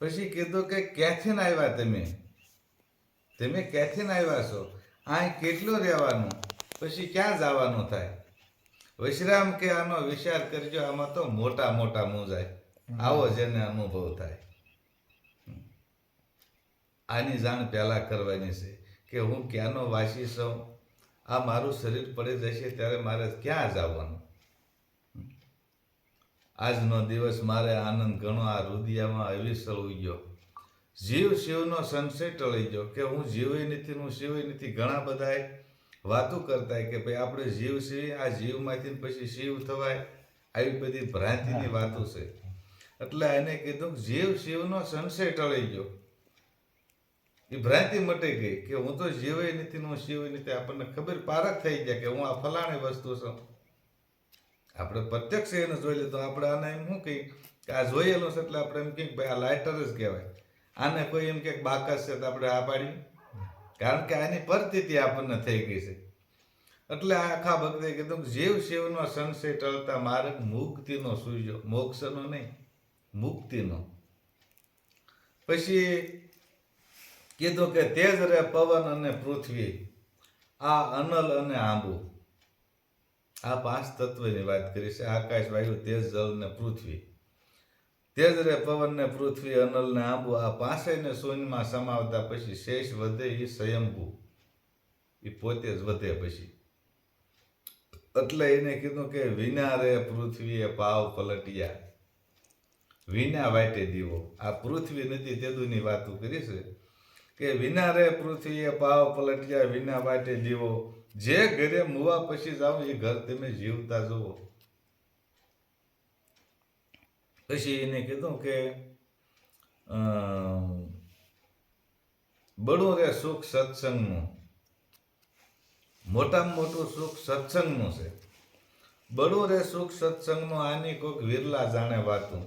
પછી કીધું કે ક્યાંથી આવ્યા તમે ક્યાંથી આવ્યા છો, અહીં કેટલું રહેવાનું, પછી ક્યાં જવાનું થાય? વિશ્રામ કે આનો વિચાર કરજો, આમાં તો મોટા મોટા મૂંઝાય, આવો જેને અનુભવ થાય. આની જાણ પહેલા કરવાની છે કે હું ક્યાંનો વાસી છું, આ મારું શરીર પડી જશે ત્યારે મારે ક્યાં જવાનું. આજનો દિવસ મારે આનંદ ઘણો આ રુદિયામાં અવિસળ ઉગ્યો. જીવ શિવનો સંશય ટળી ગયો કે હું જીવય નથી, હું શિવય નથી. ઘણા બધા વાતો કરતા કે ભાઈ આપણે જીવ છીએ, આ જીવમાંથી પછી શિવ થવાય, આવી બધી ભ્રાંતિની વાતો છે. એટલે એને કીધું જીવ શિવનો સંશય ટળી ગયો, એ ભ્રાંતિ મટી ગઈ કે હું તો જીવય નથી, હું શિવય નથી. આપણને ખબર પારખ થઈ જાય કે હું આ ફલાણી વસ્તુ છું. આપણે પ્રત્યક્ષ એને જોઈ લીધું. આપણે આને એમ શું કહી કે આ જોયેલું છે એટલે આપણે એમ કહીએ ભાઈ આ લાઇટર જ કહેવાય. આને કોઈ એમ કે બાકસ છે તો આપણે આ પાડી, કારણ કે આની પ્રતીતિ આપણને થઈ ગઈ છે. એટલે આખા ભક્તે કીધું જીવ શિવનો સંશય ટળતા માર્ગ મુક્તિનો સૂઝ્યો, મોક્ષનો નહીં, મુક્તિનો. પછી કીધું કે તેજ રે પવન અને પૃથ્વી, આ અનલ અને આંબુ. આ 5 તત્વની વાત કરી છે. આકાશ, વાયુ, તેજ, જળ ને પૃથ્વી. તેજ રે પવન ને પૃથ્વી, અનલ ને આંબુ, આ 5 ને શૂન્યમાં સમાવતા પછી શેષ વધે એ સ્વયંભૂ, એ પોતે જ વધે. પછી એટલે એને કીધું કે વિના રે પૃથ્વીએ પાવ પલટિયા, વિના વાટે દીવો. આ પૃથ્વી નથી તેદુની વાતો કરી છે કે વિના રે પૃથ્વીએ પાવ પલટિયા, વિના વાટે દીવો. જે ઘરે મુવા પછી જાઓ એ ઘર તમે જીવતા જુઓ. પછી એને કીધું કે બળું રે સુખ સત્સંગનું, મોટામાં મોટું સુખ સત્સંગનું છે. બળું રે સુખ સત્સંગનું, આની કોઈક વિરલા જાણે વાતું.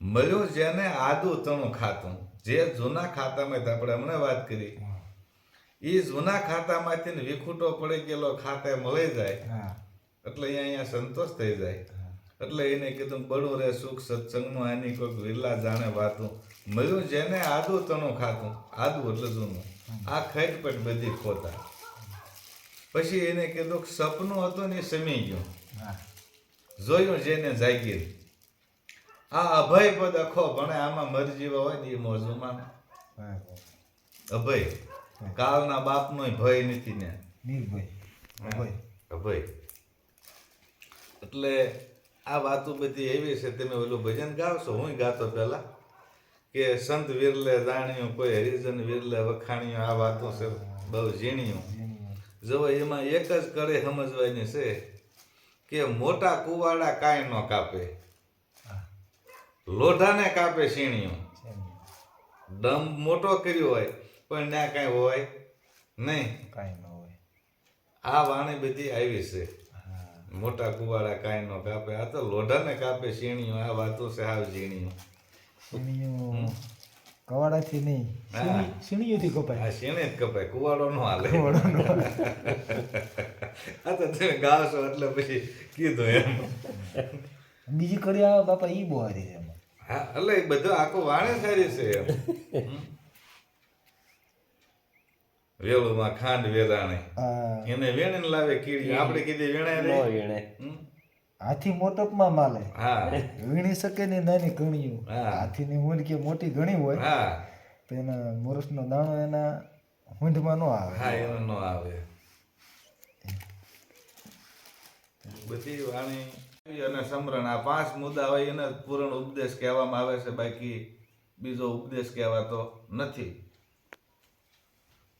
મળ્યું જેને આદુ તણું ખાતું. જે જૂના ખાતામાં આપણે હમણાં વાત કરી, એ જૂના ખાતામાંથી વિખૂટો પડી ગયેલો ખાતે મળી જાય એટલે અહીંયા સંતોષ થઈ જાય. એટલે એને કીધું બળું રે સુખ સત્સંગનું, આની કોઈક વિરલા જાણે વાતું. મળ્યું જેને આદુ તણું ખાતું, આદુ એટલે જૂનું, આ ખટપટ બધી ખોતા. પછી એને કીધું કે સપનું હતું ને સમી ગયું, જોયું જેને જાગીર. આ અભય પદ અખો ભણે, આમાં મરજીવા હોય ને એ મોજુમાં અભય. કાળના બાપનો ભય નથી ને, અભય. એટલે આ વાતો બધી એવી છે. તમે ઓલું ભજન ગાવશો, હું ગાતો પેલા કે સંત વિરલે જાણ્યું, કોઈ હરિજન વિરલે વખાણ્યું. આ વાતો છે બહુ ઝીણ્યું. જો એમાં એક જ કડે સમજવાની છે કે મોટા કુવાડા કાંઈ ન કાપે, લોઢાને કાપે સીણિયું. દમ મોટો કર્યો હોય પણ ના કાંઈ હોય નહીં, કાંઈ ન હોય. આ વાણી બધી આવી છે. મોટા કુવાડા કાંઈ ન કાપે, આ તો લોઢાને કાપે સીણિયું. આ વાતો છે હાવ ઝીણિયું. કવાડાથી નહીં, સીણીઓથી કપાય. આ સીણે જ કપાય, કુવાડો નો હાલે. આ તો તમે ગાવશો એટલે પછી કીધું એમ. બીજી કડી આવે બાપા, ઈ બહુ હારી છે એમાં. હા, એટલે એ બધું આખું વાણે સારી છે એમ. વેળુમાં ખાંડ વેરાણે, એને વેણીને લાવે કીડી. આપણે કીધી વેણાય રે, હાથી મોટપમાં માલે. હા, વીણી શકે ને નાની ઘણીયું. હાથીની ઊંઢ કે મોટી ઘણી હોય, હા, તો એના મોરસનો દાણો એના ઊંઢમાં ન આવે. હા, એનો ન આવે. બધી વાણી અને સમરણ, આ 5 મુદ્દા હોય એને પૂર્ણ ઉપદેશ કહેવામાં આવે છે. બાકી બીજો ઉપદેશ કહેવાતો નથી.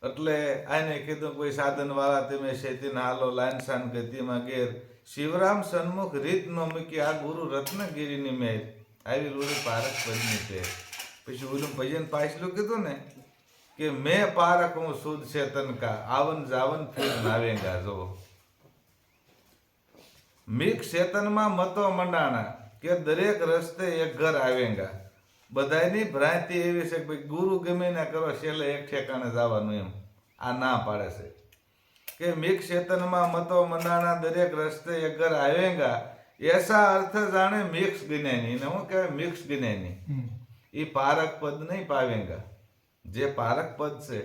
એટલે આને કીધું કોઈ સાધન વાળા તમે શેતીને હાલો, લાનસાન ગતિમાં ગેર. શિવરામ સન્મુખ રીત નો મૂકી, આ ગુરુ રત્નગીરીની મેર. આવી રૂડી પારખ પદની છે. પછી ઓલું ભજન પાછલું કીધું ને કે મેં પારખ હું શુદ્ધ ચેતન કા, આવન જાવન ફિર નાવેંગા. જો મિક ચેતનમાં મતો મંડાણા કે દરેક રસ્તે એક ઘર આવેંગા. બધાની ભ્રાંતિ એવી છે કે ભાઈ ગુરુ ગમે ના કરો, છેલ્લે એક ઠેકાણે જવાનું એમ. આ ના પાડે છે કે મિક ચેતનમાં મતો મંડાણા, દરેક રસ્તે એક ઘર આવેંગા. એસા અર્થ જાણે મિક્સ જ્ઞાની. એને શું કહેવાય? મિક્સ જ્ઞાની. એ પારક પદ નહીં પાવેંગા. જે પારક પદ છે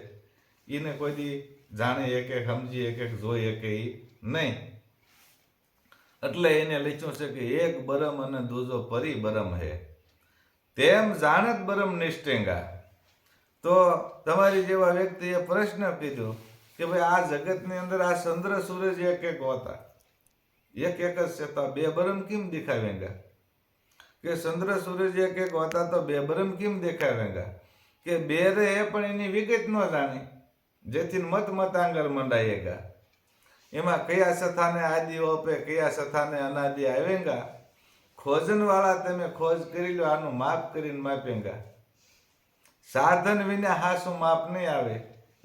એને કોઈ દી જાણે એક એક સમજી એક એક જોઈ એક નહીં. એટલે એને લખ્યું છે કે એક બરમ અને દૂજો પરી બરમ હે, તેમ જાણત બરમ નિષ્ઠેંગા. તો તમારી જેવા વ્યક્તિએ પ્રશ્ન કીધો કે ભાઈ આ જગતની અંદર આ ચંદ્ર સૂરજ એક એક હોતા, એક એક જ છે, તો બે બરમ કેમ દેખાવેંગા? કે ચંદ્ર સૂરજ એક એક હોતા તો બે બરમ કેમ દેખાવેંગા? કે બે રહે પણ એની વિગત ન જાણી, જેથી મત મતાંગર મંડાયેગા. એમાં કયા સથાને આદિ ઓપે, કયા સથાને અનાદિ આવેંગા. ખોજન વાળા તમે ખોજ કરી લો, આનું માપ કરીને માપેંગા. સાધન વિના હાસું માપ નહીં આવે.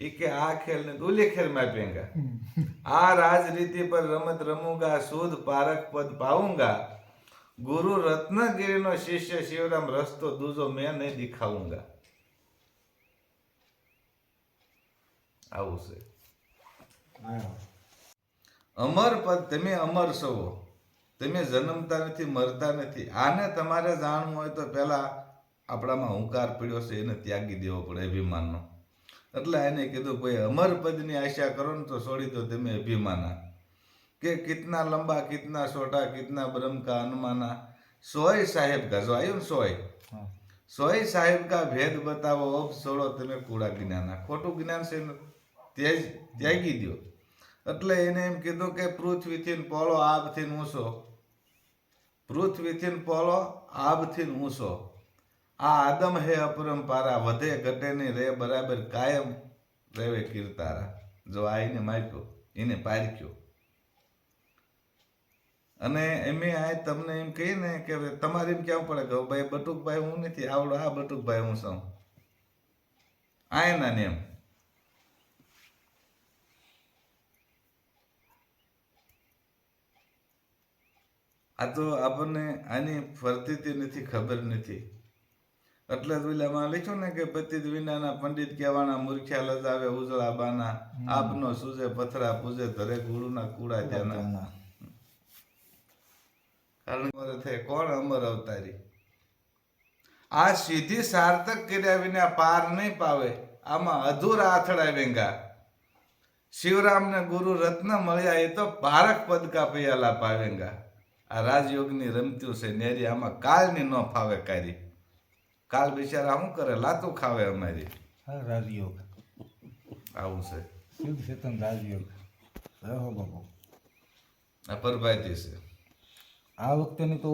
એ કે આ ખેલ ને દુલી ખેલ માપેંગા. આ રાજરીતિ પર રમત રમુંગા, શુદ્ધ પારક પદ પાઉંગા. ગુરુ રત્નગીરીનો શિષ્ય શિવરામ રસ્તો દૂજો મેં નહીં દિખાવુંગા. આવું છે. અમર પદ, તમે અમર છો, તમે જન્મતા નથી, મરતા નથી. આને તમારે જાણવું હોય તો પહેલા આપણામાં હુંકાર પીડ્યો છે એને ત્યાગી દેવો પડે, અભિમાનનો. એટલે એને કીધું ભાઈ અમર પદની આશા કરો ને તો છોડી દો તમે અભિમાના. કે કિતના લંબા કિતના છોટા, કિતના બ્રહ્મ કા અનુમાના. સોય સાહેબ કા, જો આવ્યું ને સોય સાહેબ કા ભેદ બતાવો, ઓપ છોડો તમે કૂડા જ્ઞાના. ખોટું જ્ઞાન છે ત્યાગી દો. એટલે એને એમ કીધું કે પૃથ્વીથી પોલો આબથી ઊંચો, પૃથ્વીથી પોલો આબથી ઊંચો. આ આદમ હે અપરંપારા, વધે ઘટે નહીં, રે બરાબર કાયમ રેવે કીર્તારા. જો આ એને માપ્યો, એને પારખ્યો. અને એમે આ તમને એમ કહી ને કે તમારે એમ કેવું પડે કે ભાઈ બટુકભાઈ હું નથી, આવડો આ બટુકભાઈ હું છું. આ એના ને એમ. આ તો આપણને આની ફરતી નથી, ખબર નથી. એટલે જ ઓલામાં લખ્યું ને કે પતિત વિનાના પંડિત કહેવાના, મૂર્ખ્યા લજાવે ઉજળા બાના. આપનો સૂજે પથરા પૂજે, ધરે ગુરુના કુડા ત્યાંના. કારણ કોણ અમર અવતારી. આ સીધી સાર્થક કર્યા વિના પાર નહીં પાવે. આમાં અધૂરા અથડાવેંગા. શિવરામને ગુરુ રત્ન મળ્યા એ તો પારક પદ કા પૈયાલા પાવેંગા. આ રાજયોગની રમતું છે નેરી, આમાં કાલની ન ફાવે કારી. કાલ બિચારા શું કરે, લાતું ખાવે અમારી. રાજયોગ આવું છે. શુદ્ધ ચેતન રાજયોગ. રહો બાપુ આ પરભાતી છે. આ વખતેની તો